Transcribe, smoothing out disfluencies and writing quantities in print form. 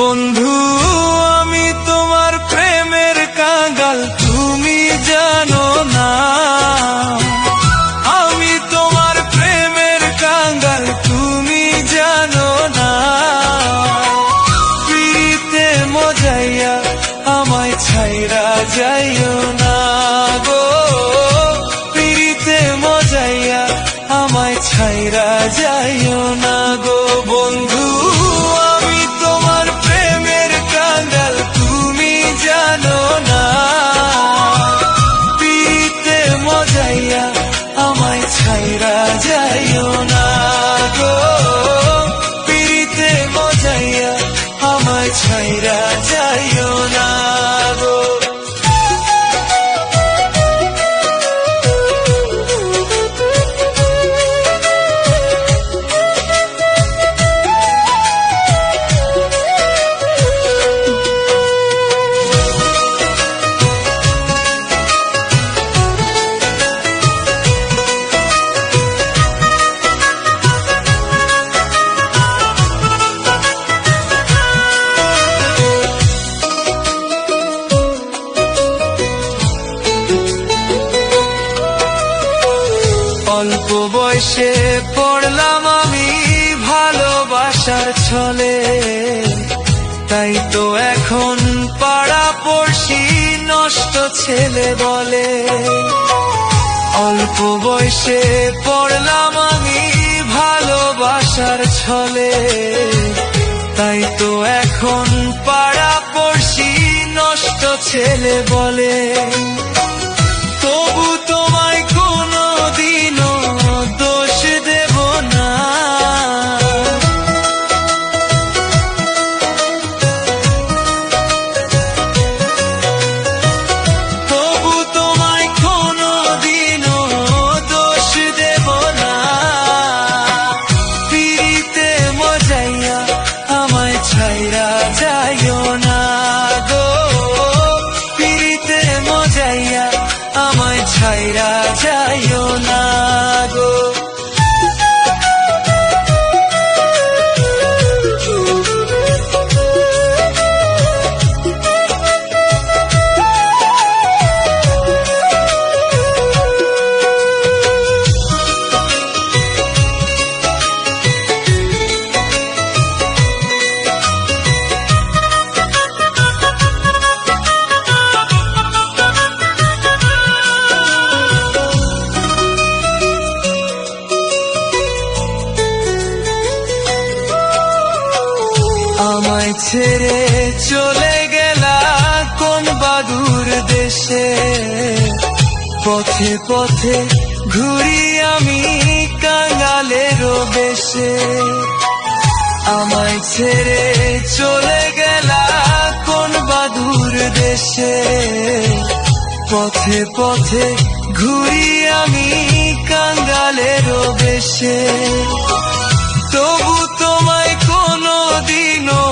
বন্ধু আমি তোমার প্রেমের কাঙ্গাল, তুমি জানো না। আমি তোমার প্রেমের কাঙ্গাল, তুমি জানো না। পিরিতে মজাইয়া আমায় ছাইরা যাইও না গো, পিরিতে মজাইয়া আমায় ছাইরা যাইও না গো। বন্ধু আমি তোমার প্রেমের কাঙ্গাল, তুমি জানো না। পিরিতে মজাইয়া আমায় ছাইরা যাইও না গো, পিরিতে মজাইয়া আমায় ছাইরা যাইও না গো। অল্প বয়সে পড়লাম আমি ভালোবাসার ছলে, তাই তো এখন পাড়া পড়শি নষ্ট ছেলে বলে। অল্প বয়সে পড়লাম আমি ভালোবাসার ছলে, তাই তো এখন পাড়া পড়শি নষ্ট ছেলে বলে। তবু তোমায় কোনোদিনও দোষ দেব না, তবু তোমায় কোনোদিনও দোষ দেব না। পিরিতে মজাইয়া আমায় ছাইরা যাইও না গো, পিরিতে মজাইয়া আমায় ছাইরা যাইও না গো। আমায় ছেড়ে চলে গেলা কোন বাদুর দেশে, পথে পথে ঘুরি আমি কাঙ্গালের বেশে। আমায় ছেড়ে চলে গেলা কোন বাদুর দেশে, পথে পথে ঘুরি আমি কাঙ্গালের বেশে। তবু তোমায় কোনোদিনও